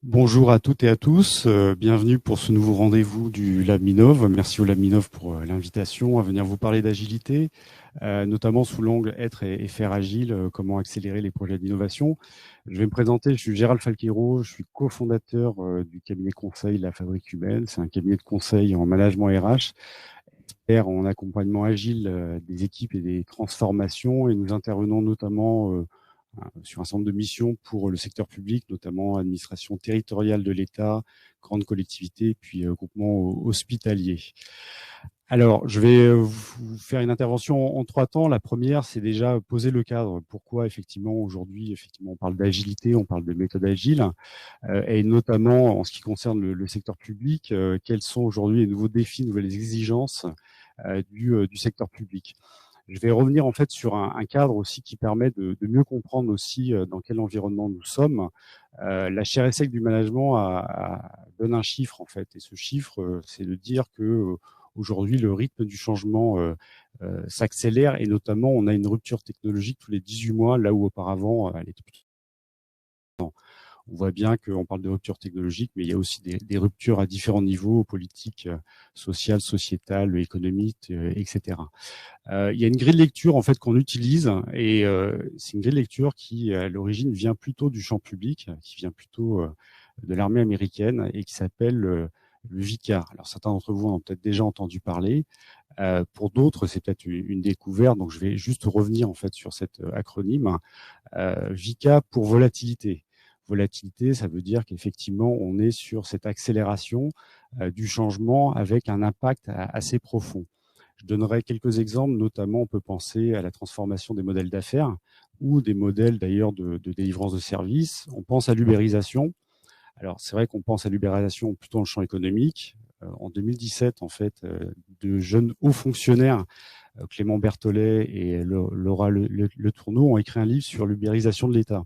Bonjour à toutes et à tous, bienvenue pour ce nouveau rendez-vous du Lab Minov. Merci au Lab Minov pour l'invitation à venir vous parler d'agilité, notamment sous l'angle être et faire agile, comment accélérer les projets d'innovation. Je vais me présenter, je suis Gérald Falqueiro, je suis cofondateur du cabinet conseil La Fabrique Humaine. C'est un cabinet de conseil en management RH, expert en accompagnement agile des équipes et des transformations, et nous intervenons notamment sur un certain nombre de missions pour le secteur public, notamment administration territoriale de l'État, grandes collectivités, puis groupements hospitaliers. Alors, je vais vous faire une intervention en trois temps. La première, c'est déjà poser le cadre. Pourquoi, effectivement, aujourd'hui, on parle d'agilité, on parle de méthode agile, et notamment en ce qui concerne le secteur public, quels sont aujourd'hui les nouveaux défis, nouvelles exigences du secteur public. Je vais revenir en fait sur un cadre aussi qui permet de mieux comprendre aussi dans quel environnement nous sommes. La chaire ESSEC du management donne un chiffre en fait, et ce chiffre, c'est de dire que aujourd'hui le rythme du changement s'accélère, et notamment on a une rupture technologique tous les 18 mois, là où auparavant elle était plutôt. On voit bien qu'on parle de rupture technologique, mais il y a aussi des ruptures à différents niveaux, politiques, sociales, sociétales, économiques, etc. Il y a une grille de lecture en fait qu'on utilise, et c'est une grille de lecture qui à l'origine vient plutôt du champ public, qui vient plutôt de l'armée américaine, et qui s'appelle le VICA. Alors certains d'entre vous en ont peut-être déjà entendu parler. Pour d'autres, c'est peut-être une découverte, donc je vais juste revenir en fait sur cet acronyme. VICA pour volatilité. Volatilité, ça veut dire qu'effectivement, on est sur cette accélération du changement avec un impact assez profond. Je donnerai quelques exemples, notamment on peut penser à la transformation des modèles d'affaires ou des modèles d'ailleurs de délivrance de services. On pense à l'ubérisation. Alors c'est vrai qu'on pense à l'ubérisation plutôt dans le champ économique. En 2017, en fait, de jeunes hauts fonctionnaires, Clément Berthollet et Laura Le Tourneau, ont écrit un livre sur l'ubérisation de l'État.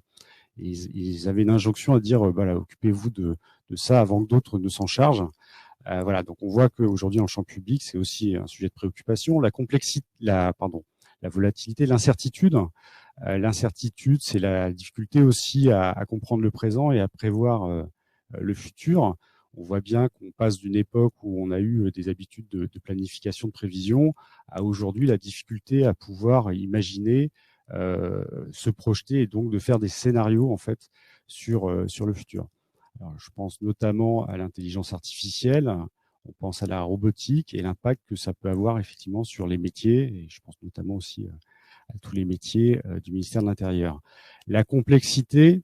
Ils avaient une injonction à dire, voilà, occupez-vous de ça avant que d'autres ne s'en chargent. Voilà, donc on voit qu'aujourd'hui, en champ public, c'est aussi un sujet de préoccupation. La complexité, la volatilité, l'incertitude. L'incertitude, c'est la difficulté aussi à comprendre le présent et à prévoir le futur. On voit bien qu'on passe d'une époque où on a eu des habitudes de planification, de prévision, à aujourd'hui la difficulté à pouvoir imaginer, se projeter, et donc de faire des scénarios en fait sur le futur. Alors, je pense notamment à l'intelligence artificielle, on pense à la robotique et l'impact que ça peut avoir effectivement sur les métiers, et je pense notamment aussi à tous les métiers du ministère de l'Intérieur. La complexité,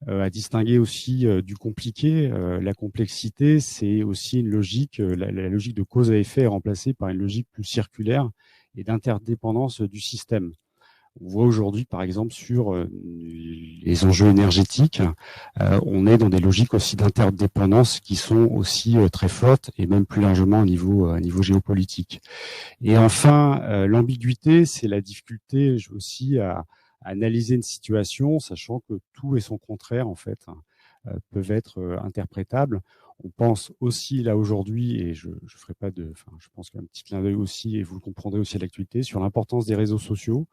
à distinguer aussi du compliqué. La complexité, c'est aussi une logique, la logique de cause à effet est remplacée par une logique plus circulaire et d'interdépendance du système. On voit aujourd'hui, par exemple, sur les enjeux énergétiques, on est dans des logiques aussi d'interdépendance qui sont aussi très fortes, et même plus largement au niveau géopolitique. Et enfin, l'ambiguïté, c'est la difficulté aussi à analyser une situation, sachant que tout et son contraire, en fait, peuvent être interprétables. On pense aussi là aujourd'hui, et je ferai pas je pense qu'un petit clin d'œil aussi, et vous le comprendrez aussi à l'actualité, sur l'importance des réseaux sociaux,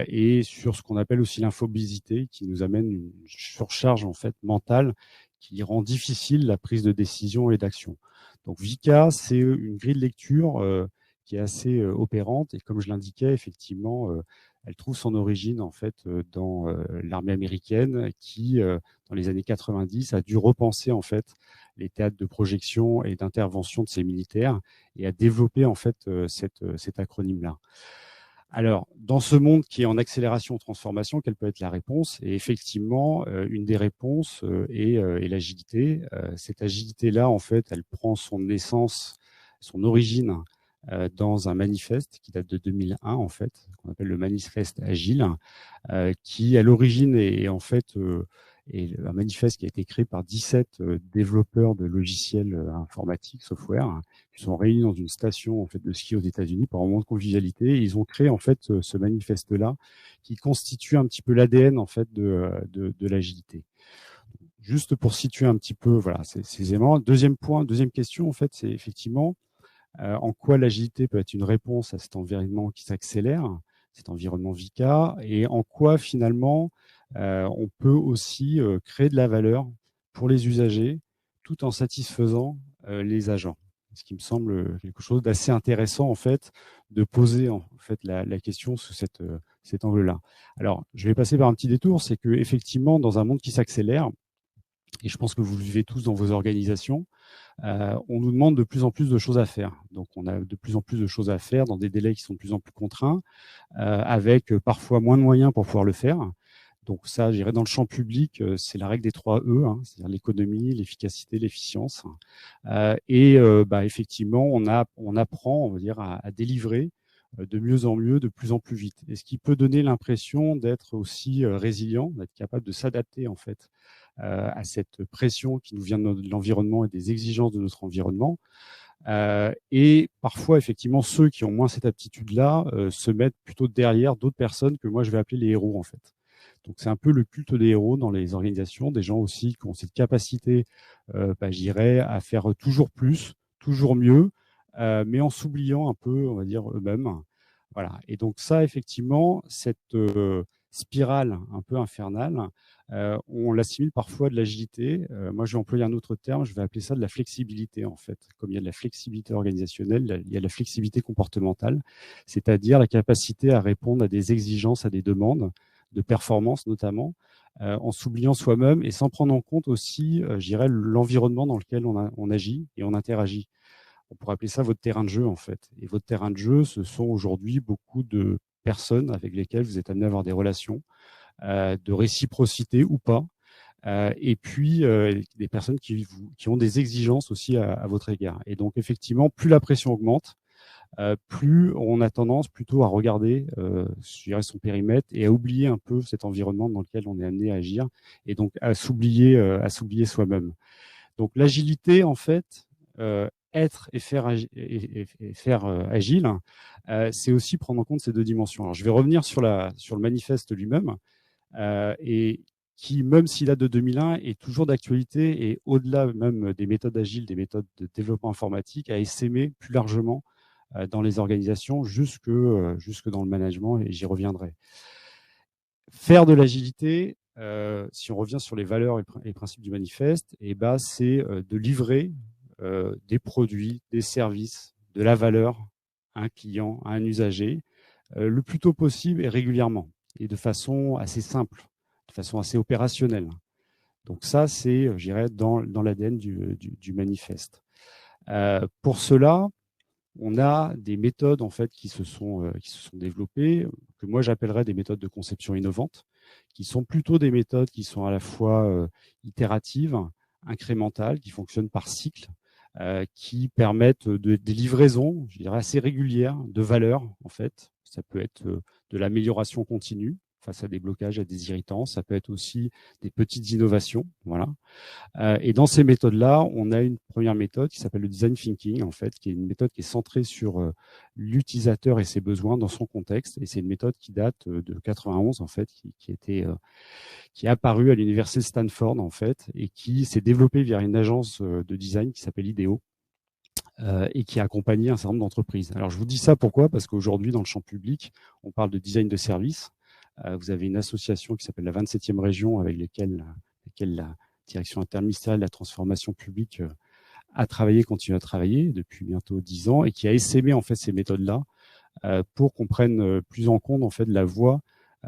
et sur ce qu'on appelle aussi l'infobésité, qui nous amène une surcharge en fait mentale qui rend difficile la prise de décision et d'action. Donc VICA, c'est une grille de lecture qui est assez opérante, et comme je l'indiquais, effectivement, elle trouve son origine en fait dans l'armée américaine qui, dans les années 90, a dû repenser en fait les théâtres de projection et d'intervention de ses militaires, et a développé en fait cet acronyme-là. Alors, dans ce monde qui est en accélération-transformation, quelle peut être la réponse? Et effectivement, une des réponses est l'agilité. Cette agilité-là, en fait, elle prend son essence, son origine dans un manifeste qui date de 2001, en fait, qu'on appelle le manifeste agile, qui à l'origine est en fait un manifeste qui a été créé par 17 développeurs de logiciels informatiques, software, qui sont réunis dans une station en fait de ski aux États-Unis pour un moment de convivialité. Et ils ont créé en fait ce manifeste-là, qui constitue un petit peu l'ADN en fait de l'agilité. Juste pour situer un petit peu, voilà, ces éléments. Deuxième point, deuxième question, en fait, c'est effectivement en quoi l'agilité peut être une réponse à cet environnement qui s'accélère, cet environnement VICA, et en quoi finalement on peut aussi créer de la valeur pour les usagers, tout en satisfaisant les agents. Ce qui me semble quelque chose d'assez intéressant en fait, de poser en fait la question sous cet angle-là. Alors, je vais passer par un petit détour, c'est que effectivement, dans un monde qui s'accélère, et je pense que vous le vivez tous dans vos organisations, on nous demande de plus en plus de choses à faire. Donc, on a de plus en plus de choses à faire dans des délais qui sont de plus en plus contraints, avec parfois moins de moyens pour pouvoir le faire. Donc ça, je dirais dans le champ public, c'est la règle des 3 E, hein, c'est-à-dire l'économie, l'efficacité, l'efficience. Effectivement, on apprend, on va dire, à délivrer de mieux en mieux, de plus en plus vite. Et ce qui peut donner l'impression d'être aussi résilient, d'être capable de s'adapter en fait à cette pression qui nous vient de l'environnement et des exigences de notre environnement. Et parfois, effectivement, ceux qui ont moins cette aptitude-là se mettent plutôt derrière d'autres personnes que moi je vais appeler les héros en fait. Donc c'est un peu le culte des héros dans les organisations, des gens aussi qui ont cette capacité, je dirais, à faire toujours plus, toujours mieux, mais en s'oubliant un peu, on va dire, eux-mêmes. Voilà. Et donc ça, effectivement, cette spirale un peu infernale, on l'assimile parfois à de l'agilité. Moi, je vais employer un autre terme, je vais appeler ça de la flexibilité, en fait. Comme il y a de la flexibilité organisationnelle, il y a de la flexibilité comportementale, c'est-à-dire la capacité à répondre à des exigences, à des demandes, de performance notamment, en s'oubliant soi-même et sans prendre en compte aussi, je dirais, l'environnement dans lequel on agit et on interagit. On pourrait appeler ça votre terrain de jeu, en fait. Et votre terrain de jeu, ce sont aujourd'hui beaucoup de personnes avec lesquelles vous êtes amené à avoir des relations, de réciprocité ou pas, et puis des personnes qui ont des exigences aussi à votre égard. Et donc, effectivement, plus la pression augmente, plus on a tendance plutôt à regarder je dirais son périmètre et à oublier un peu cet environnement dans lequel on est amené à agir et donc à s'oublier soi-même. Donc l'agilité, en fait, être et faire, agile, c'est aussi prendre en compte ces deux dimensions. Alors je vais revenir sur le manifeste lui-même et qui, même s'il date de 2001, est toujours d'actualité et au-delà même des méthodes agiles, des méthodes de développement informatique, a essaimé plus largement dans les organisations jusque dans le management, et j'y reviendrai. Faire de l'agilité, si on revient sur les valeurs et les principes du manifeste, c'est de livrer des produits, des services, de la valeur à un client, à un usager, le plus tôt possible et régulièrement, et de façon assez simple, de façon assez opérationnelle. Donc ça, c'est, je dirais, dans l'ADN du manifeste. Pour cela, on a des méthodes en fait qui se sont développées, que moi j'appellerais des méthodes de conception innovantes, qui sont plutôt des méthodes qui sont à la fois itératives, incrémentales, qui fonctionnent par cycle, qui permettent des livraisons, je dirais, assez régulières de valeur en fait. Ça peut être de l'amélioration continue face à des blocages, à des irritants. Ça peut être aussi des petites innovations, voilà. Et dans ces méthodes-là, on a une première méthode qui s'appelle le design thinking, en fait, qui est une méthode qui est centrée sur l'utilisateur et ses besoins dans son contexte. Et c'est une méthode qui date de 91, en fait, qui est apparue à l'université de Stanford, en fait, et qui s'est développée via une agence de design qui s'appelle IDEO. Et qui a accompagné un certain nombre d'entreprises. Alors, je vous dis ça pourquoi ? Parce qu'aujourd'hui, dans le champ public, on parle de design de service. Vous avez une association qui s'appelle la 27e région avec laquelle la direction interministérielle de la transformation publique a travaillé, continue à travailler depuis bientôt 10 ans et qui a essaimé en fait ces méthodes-là pour qu'on prenne plus en compte en fait la voix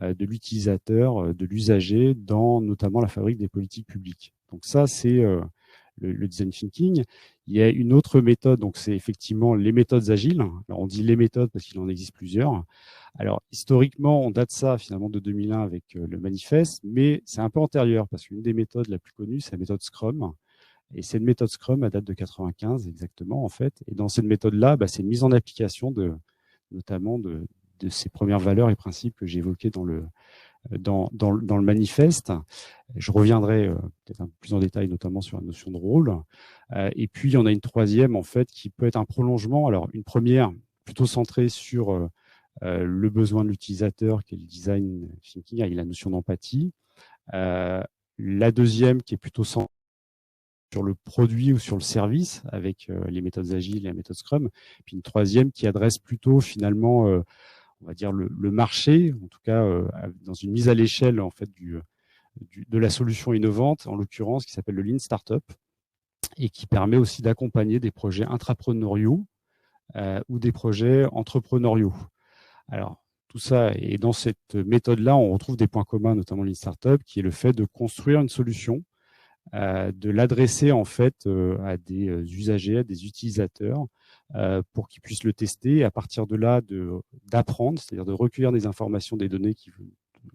de l'utilisateur, de l'usager dans notamment la fabrique des politiques publiques. Donc ça, c'est le design thinking. Il y a une autre méthode, donc c'est effectivement les méthodes agiles. Alors on dit les méthodes parce qu'il en existe plusieurs. Alors historiquement, on date ça finalement de 2001 avec le manifeste, mais c'est un peu antérieur parce qu'une des méthodes la plus connue, c'est la méthode Scrum. Et cette méthode Scrum, elle date de 95 exactement en fait. Et dans cette méthode-là, c'est une mise en application notamment de ces premières valeurs et principes que j'ai évoqués dans le manifeste. Je reviendrai peut-être un peu plus en détail, notamment sur la notion de rôle. Et puis, il y en a une troisième, en fait, qui peut être un prolongement. Alors, une première, plutôt centrée sur le besoin de l'utilisateur, qui est le design thinking, avec la notion d'empathie. La deuxième, qui est plutôt centrée sur le produit ou sur le service, avec les méthodes agiles et la méthode Scrum. Puis une troisième qui adresse plutôt, finalement, on va dire le marché, en tout cas dans une mise à l'échelle en fait de la solution innovante, en l'occurrence qui s'appelle le Lean Startup, et qui permet aussi d'accompagner des projets intrapreneuriaux ou des projets entrepreneuriaux. Alors, tout ça, et dans cette méthode-là, on retrouve des points communs, notamment Lean Startup, qui est le fait de construire une solution, de l'adresser en fait à des usagers, à des utilisateurs, pour qu'ils puissent le tester, et à partir de là, d'apprendre, c'est-à-dire de recueillir des informations, des données,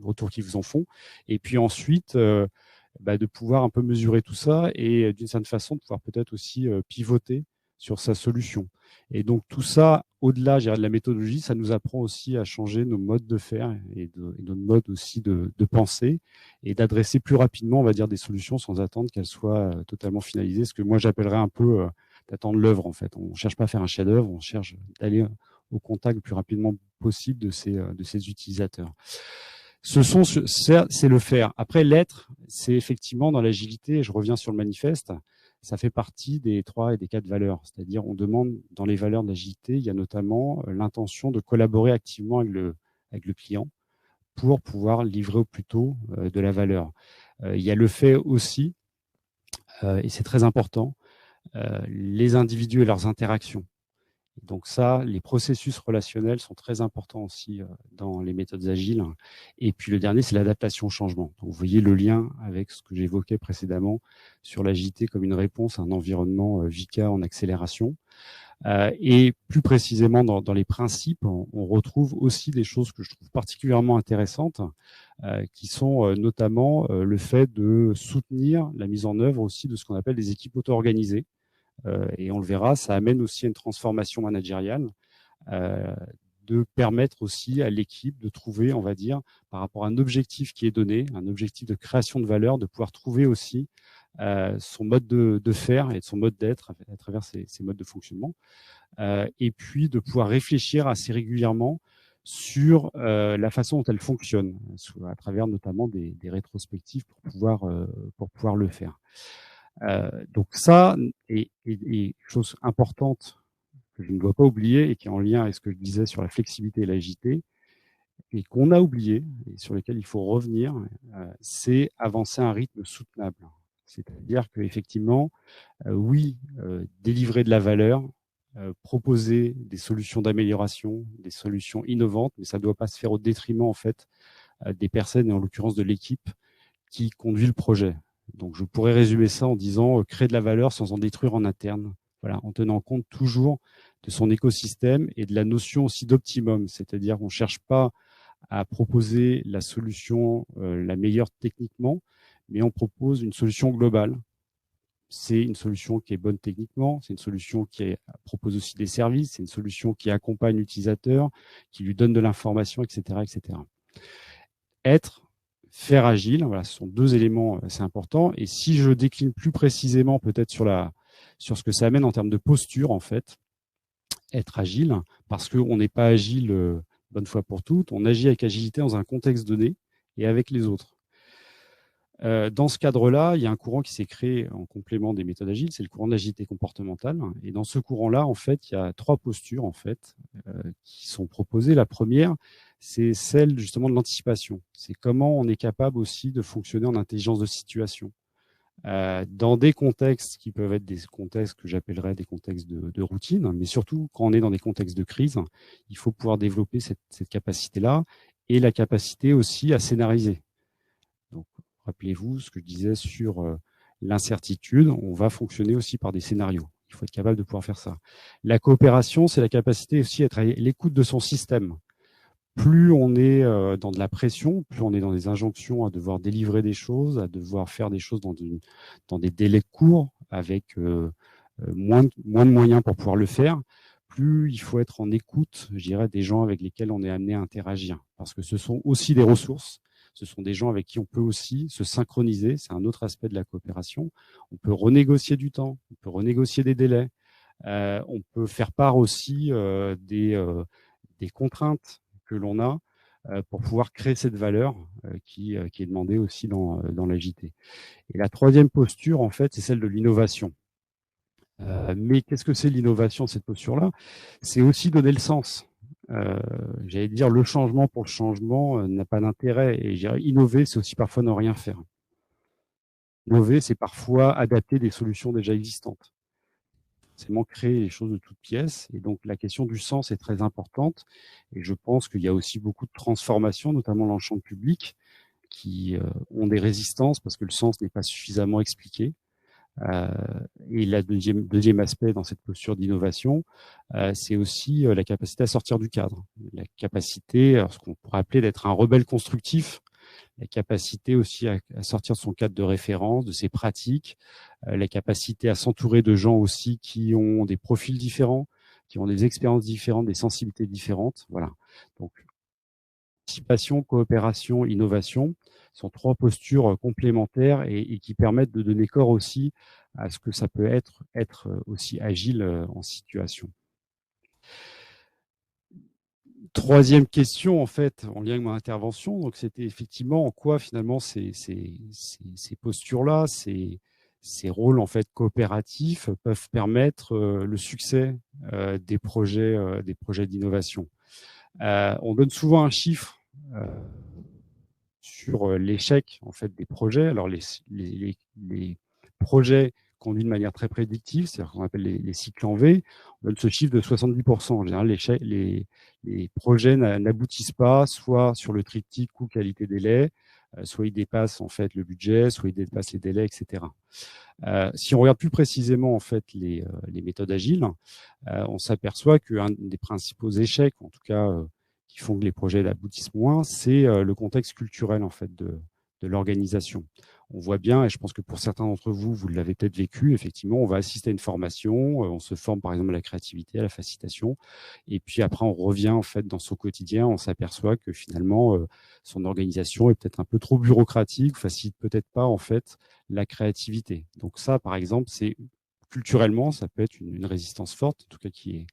retour qu'ils vous en font, et puis ensuite de pouvoir un peu mesurer tout ça et d'une certaine façon de pouvoir peut-être aussi pivoter sur sa solution. Et donc tout ça, au-delà, je dirais, de la méthodologie, ça nous apprend aussi à changer nos modes de faire et notre mode aussi de penser, et d'adresser plus rapidement, on va dire, des solutions sans attendre qu'elles soient totalement finalisées. Ce que moi j'appellerais un peu d'attendre l'œuvre en fait. On ne cherche pas à faire un chef-d'œuvre, on cherche d'aller au contact le plus rapidement possible de ces utilisateurs. C'est le faire. Après, l'être, c'est effectivement dans l'agilité, et je reviens sur le manifeste, ça fait partie des 3 et des 4 valeurs. C'est-à-dire, on demande, dans les valeurs de l'agilité, il y a notamment l'intention de collaborer activement avec le client pour pouvoir livrer au plus tôt de la valeur. Il y a le fait aussi, et c'est très important, les individus et leurs interactions. Donc ça, les processus relationnels sont très importants aussi dans les méthodes agiles. Et puis le dernier, c'est l'adaptation au changement. Donc vous voyez le lien avec ce que j'évoquais précédemment sur l'agilité comme une réponse à un environnement VUCA en accélération. Et plus précisément dans les principes, on retrouve aussi des choses que je trouve particulièrement intéressantes, qui sont notamment le fait de soutenir la mise en œuvre aussi de ce qu'on appelle des équipes auto-organisées. Et on le verra, ça amène aussi à une transformation managériale, de permettre aussi à l'équipe de trouver, on va dire, par rapport à un objectif qui est donné, un objectif de création de valeur, de pouvoir trouver aussi son mode de faire et son mode d'être à travers ces modes de fonctionnement, et puis de pouvoir réfléchir assez régulièrement sur la façon dont elle fonctionne, à travers notamment des rétrospectives pour pouvoir le faire. Donc ça, et chose importante que je ne dois pas oublier et qui est en lien avec ce que je disais sur la flexibilité et l'agilité, et qu'on a oublié et sur lesquels il faut revenir, c'est avancer à un rythme soutenable. C'est-à-dire qu'effectivement, oui, délivrer de la valeur, proposer des solutions d'amélioration, des solutions innovantes, mais ça ne doit pas se faire au détriment en fait des personnes et en l'occurrence de l'équipe qui conduit le projet. Donc, je pourrais résumer ça en disant créer de la valeur sans en détruire en interne. Voilà, en tenant compte toujours de son écosystème et de la notion aussi d'optimum. C'est-à-dire qu'on ne cherche pas à proposer la solution la meilleure techniquement, mais on propose une solution globale. C'est une solution qui est bonne techniquement, c'est une solution qui propose aussi des services, c'est une solution qui accompagne l'utilisateur, qui lui donne de l'information, etc., etc. Faire agile, voilà, ce sont 2 éléments assez importants. Et si je décline plus précisément peut-être sur ce que ça amène en termes de posture, en fait, être agile, parce qu'on n'est pas agile bonne fois pour toutes, on agit avec agilité dans un contexte donné et avec les autres. Dans ce cadre-là, il y a un courant qui s'est créé en complément des méthodes agiles, c'est le courant de l'agilité comportementale. Et dans ce courant-là, en fait, il y a 3 postures en fait qui sont proposées. La première, c'est celle justement de l'anticipation. C'est comment on est capable aussi de fonctionner en intelligence de situation. Dans des contextes qui peuvent être des contextes que j'appellerais des contextes de routine, mais surtout quand on est dans des contextes de crise, il faut pouvoir développer cette capacité-là et la capacité aussi à scénariser. Donc, rappelez-vous ce que je disais sur l'incertitude, on va fonctionner aussi par des scénarios. Il faut être capable de pouvoir faire ça. La coopération, c'est la capacité aussi à être à l'écoute de son système. Plus on est dans de la pression, plus on est dans des injonctions à devoir délivrer des choses, à devoir faire des choses dans des délais courts, avec moins de moyens pour pouvoir le faire, plus il faut être en écoute, je dirais, des gens avec lesquels on est amené à interagir. Parce que ce sont aussi des ressources, ce sont des gens avec qui on peut aussi se synchroniser, c'est un autre aspect de la coopération. On peut renégocier du temps, on peut renégocier des délais, on peut faire part aussi des contraintes que l'on a pour pouvoir créer cette valeur qui est demandée aussi dans l'agilité. Et la troisième posture, en fait, c'est celle de l'innovation. Mais qu'est-ce que c'est l'innovation, cette posture-là? C'est aussi donner le sens. j'allais dire, le changement pour le changement n'a pas d'intérêt. Et je dirais, innover, c'est aussi parfois ne rien faire. Innover, c'est parfois adapter des solutions déjà existantes. C'est créer les choses de toutes pièces. Et donc, la question du sens est très importante. Et je pense qu'il y a aussi beaucoup de transformations, notamment dans le champ public, qui ont des résistances parce que le sens n'est pas suffisamment expliqué. Et le deuxième aspect dans cette posture d'innovation, c'est aussi la capacité à sortir du cadre, la capacité, ce qu'on pourrait appeler d'être un rebelle constructif, la capacité aussi à sortir de son cadre de référence, de ses pratiques, la capacité à s'entourer de gens aussi qui ont des profils différents, qui ont des expériences différentes, des sensibilités différentes. Voilà. Donc, participation, coopération, innovation sont trois postures complémentaires et qui permettent de donner corps aussi à ce que ça peut être aussi agile en situation. Troisième question, en fait, en lien avec mon intervention, donc c'était effectivement en quoi finalement ces postures-là, ces rôles en fait coopératifs peuvent permettre le succès des projets d'innovation. On donne souvent un chiffre sur l'échec en fait des projets. Alors les projets conduits de manière très prédictive, c'est-à-dire qu'on appelle les cycles en V, on donne ce chiffre de 70%. En général, les projets n'aboutissent pas, soit sur le triptyque coût qualité délai, soit ils dépassent en fait le budget, soit ils dépassent les délais, etc. Si on regarde plus précisément en fait les méthodes agiles, on s'aperçoit qu'un des principaux échecs, en tout cas qui font que les projets aboutissent moins, c'est le contexte culturel en fait de l'organisation. On voit bien, et je pense que pour certains d'entre vous, vous l'avez peut-être vécu, effectivement, on va assister à une formation, on se forme par exemple à la créativité, à la facilitation, et puis après on revient en fait dans son quotidien, on s'aperçoit que finalement son organisation est peut-être un peu trop bureaucratique, facilite peut-être pas en fait la créativité. Donc ça, par exemple, c'est culturellement, ça peut être une résistance forte, en tout cas qui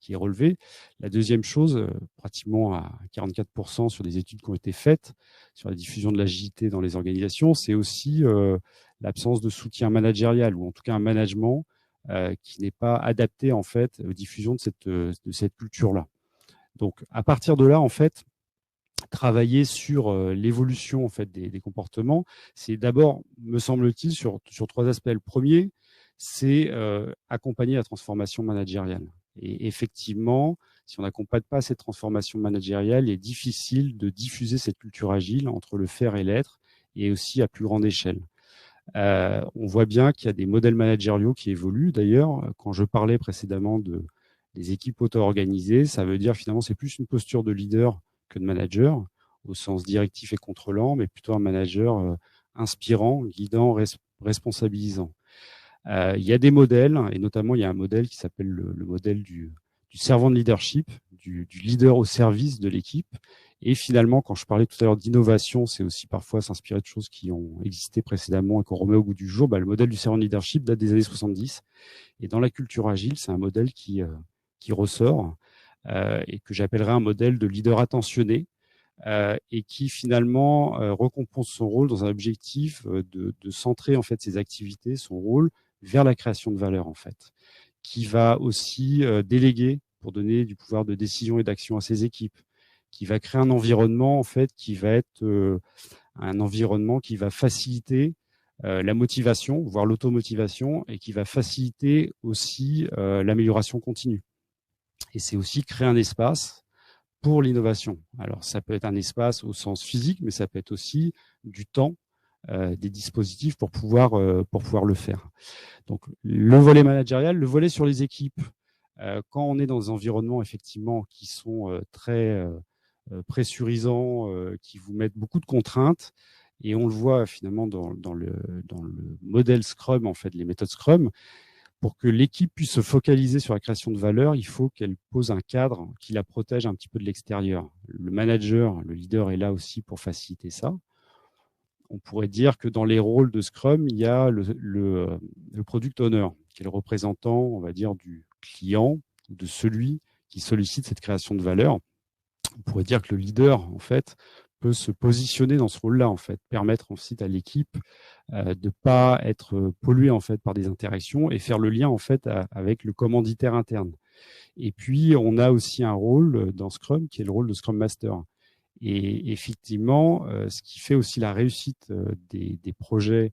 est relevé. La deuxième chose, pratiquement à 44% sur des études qui ont été faites sur la diffusion de l'agilité dans les organisations, c'est aussi l'absence de soutien managérial ou en tout cas un management qui n'est pas adapté en fait aux diffusions de cette culture-là. Donc à partir de là, en fait, travailler sur l'évolution en fait des comportements, c'est d'abord, me semble-t-il, sur trois aspects. Le premier, c'est accompagner la transformation managériale. Et effectivement, si on n'accompagne pas cette transformation managériale, il est difficile de diffuser cette culture agile entre le faire et l'être, et aussi à plus grande échelle. On voit bien qu'il y a des modèles managériaux qui évoluent. D'ailleurs, quand je parlais précédemment des équipes auto-organisées, ça veut dire finalement c'est plus une posture de leader que de manager, au sens directif et contrôlant, mais plutôt un manager inspirant, guidant, responsabilisant. Il y a des modèles, et notamment il y a un modèle qui s'appelle le modèle du servant de leadership, du leader au service de l'équipe. Et finalement, quand je parlais tout à l'heure d'innovation, c'est aussi parfois s'inspirer de choses qui ont existé précédemment et qu'on remet au goût du jour. Le modèle du servant de leadership date des années 70. Et dans la culture agile, c'est un modèle qui ressort et que j'appellerais un modèle de leader attentionné, et qui finalement recompense son rôle dans un objectif de centrer en fait ses activités, son rôle vers la création de valeur en fait, qui va aussi déléguer pour donner du pouvoir de décision et d'action à ses équipes, qui va créer un environnement en fait qui va être un environnement qui va faciliter la motivation, voire l'automotivation, et qui va faciliter aussi l'amélioration continue. Et c'est aussi créer un espace pour l'innovation. Alors, ça peut être un espace au sens physique, mais ça peut être aussi du temps, des dispositifs pour pouvoir le faire. Donc, le volet managérial, le volet sur les équipes. Quand on est dans des environnements, effectivement, qui sont très pressurisants, qui vous mettent beaucoup de contraintes, et on le voit finalement dans le modèle Scrum, en fait, les méthodes Scrum, pour que l'équipe puisse se focaliser sur la création de valeur, il faut qu'elle pose un cadre qui la protège un petit peu de l'extérieur. Le manager, le leader est là aussi pour faciliter ça. On pourrait dire que dans les rôles de Scrum, il y a le product owner, qui est le représentant, on va dire, du client, de celui qui sollicite cette création de valeur. On pourrait dire que le leader, en fait, peut se positionner dans ce rôle-là, en fait, permettre ensuite à l'équipe de pas être polluée en fait par des interactions et faire le lien en fait avec le commanditaire interne. Et puis, on a aussi un rôle dans Scrum qui est le rôle de Scrum Master. Et effectivement, ce qui fait aussi la réussite des projets,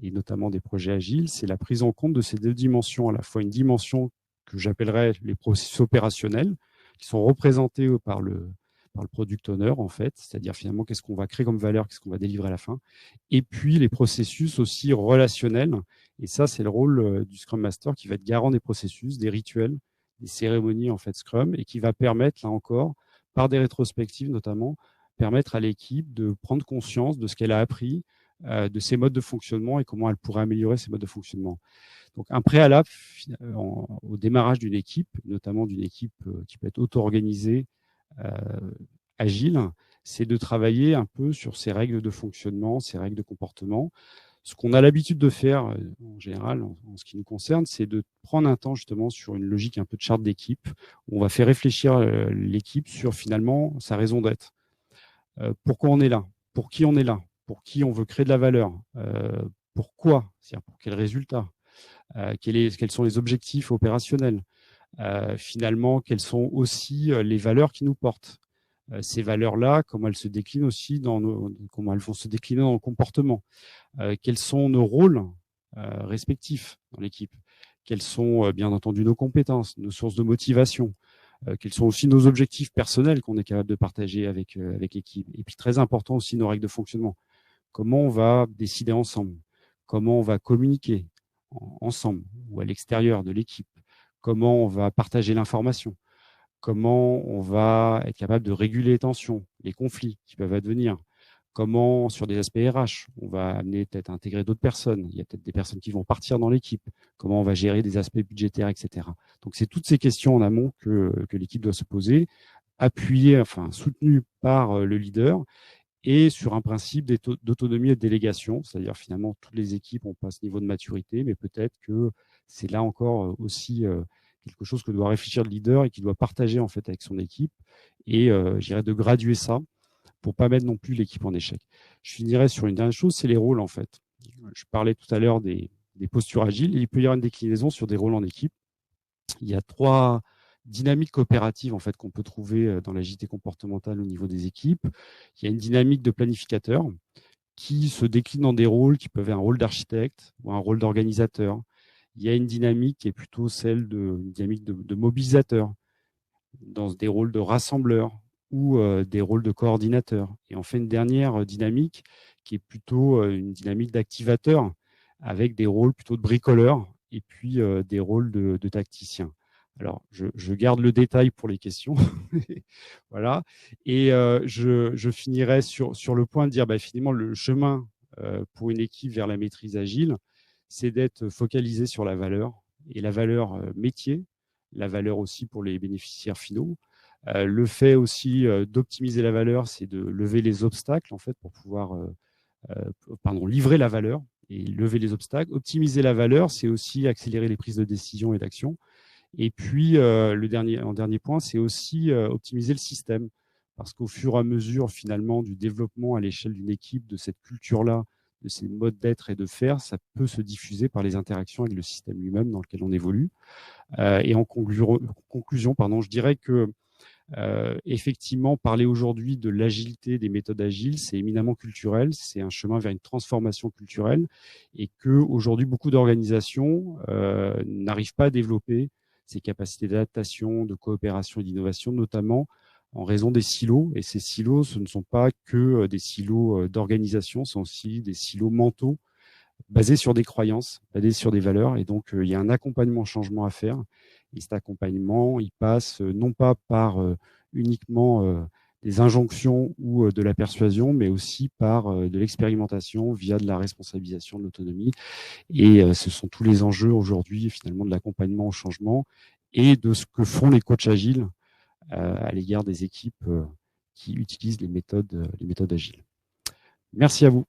et notamment des projets agiles, c'est la prise en compte de ces deux dimensions, à la fois une dimension que j'appellerais les processus opérationnels, qui sont représentés par le product owner, en fait, c'est-à-dire finalement qu'est-ce qu'on va créer comme valeur, qu'est-ce qu'on va délivrer à la fin, et puis les processus aussi relationnels. Et ça, c'est le rôle du Scrum Master qui va être garant des processus, des rituels, des cérémonies en fait Scrum, et qui va permettre, là encore, par des rétrospectives notamment, permettre à l'équipe de prendre conscience de ce qu'elle a appris, de ses modes de fonctionnement et comment elle pourrait améliorer ses modes de fonctionnement. Donc un préalable au démarrage d'une équipe, notamment d'une équipe qui peut être auto-organisée, agile, c'est de travailler un peu sur ses règles de fonctionnement, ses règles de comportement. Ce qu'on a l'habitude de faire en général, en ce qui nous concerne, c'est de prendre un temps justement sur une logique un peu de charte d'équipe, où on va faire réfléchir l'équipe sur finalement sa raison d'être. Pourquoi on est là? Pour qui on est là? Pour qui on veut créer de la valeur? Pourquoi? C'est-à-dire pour quel résultat? Quels sont les objectifs opérationnels? Finalement, quelles sont aussi les valeurs qui nous portent? Ces valeurs-là, comment elles se déclinent aussi comment elles vont se décliner dans le comportement? Quels sont nos rôles respectifs dans l'équipe? Quelles sont bien entendu nos compétences, nos sources de motivation? Quels sont aussi nos objectifs personnels qu'on est capable de partager avec l'équipe? Et puis très important aussi nos règles de fonctionnement. Comment on va décider ensemble? Comment on va communiquer ensemble ou à l'extérieur de l'équipe? Comment on va partager l'information? Comment on va être capable de réguler les tensions, les conflits qui peuvent advenir? Comment, sur des aspects RH, on va amener peut-être à intégrer d'autres personnes? Il y a peut-être des personnes qui vont partir dans l'équipe. Comment on va gérer des aspects budgétaires, etc. Donc, c'est toutes ces questions en amont que l'équipe doit se poser, soutenues par le leader et sur un principe d'autonomie et de délégation. C'est-à-dire, finalement, toutes les équipes ont pas ce niveau de maturité, mais peut-être que c'est là encore aussi quelque chose que doit réfléchir le leader et qui doit partager en fait avec son équipe et je dirais de graduer ça pour pas mettre non plus l'équipe en échec. Je finirai sur une dernière chose, c'est les rôles en fait. Je parlais tout à l'heure des postures agiles et il peut y avoir une déclinaison sur des rôles en équipe. Il y a 3 dynamiques coopératives en fait qu'on peut trouver dans l'agilité comportementale au niveau des équipes. Il y a une dynamique de planificateur qui se décline dans des rôles qui peuvent être un rôle d'architecte ou un rôle d'organisateur. Il y a une dynamique qui est plutôt celle une dynamique de mobilisateur, dans des rôles de rassembleur ou des rôles de coordinateur. Et on fait une dernière dynamique qui est plutôt une dynamique d'activateur, avec des rôles plutôt de bricoleur et puis des rôles de tacticien. Alors, je garde le détail pour les questions. Voilà. Et je finirai sur le point de dire, finalement, le chemin pour une équipe vers la maîtrise agile, c'est d'être focalisé sur la valeur, et la valeur métier, la valeur aussi pour les bénéficiaires finaux. Le fait aussi d'optimiser la valeur, c'est de lever les obstacles en fait pour pouvoir livrer la valeur et lever les obstacles. Optimiser la valeur, c'est aussi accélérer les prises de décision et d'action. Et puis, en dernier point, c'est aussi optimiser le système. Parce qu'au fur et à mesure, finalement, du développement à l'échelle d'une équipe, de cette culture-là, de ces modes d'être et de faire, ça peut se diffuser par les interactions avec le système lui-même dans lequel on évolue. Et en conclusion, je dirais que effectivement, parler aujourd'hui de l'agilité, des méthodes agiles, c'est éminemment culturel, c'est un chemin vers une transformation culturelle, et que aujourd'hui beaucoup d'organisations n'arrivent pas à développer ces capacités d'adaptation, de coopération et d'innovation, notamment en raison des silos. Et ces silos, ce ne sont pas que des silos d'organisation, ce sont aussi des silos mentaux basés sur des croyances, basés sur des valeurs. Et donc, il y a un accompagnement au changement à faire. Et cet accompagnement, il passe non pas par uniquement des injonctions ou de la persuasion, mais aussi par de l'expérimentation via de la responsabilisation, de l'autonomie. Et ce sont tous les enjeux aujourd'hui, finalement, de l'accompagnement au changement et de ce que font les coachs agiles à l'égard des équipes qui utilisent les méthodes agiles. Merci à vous.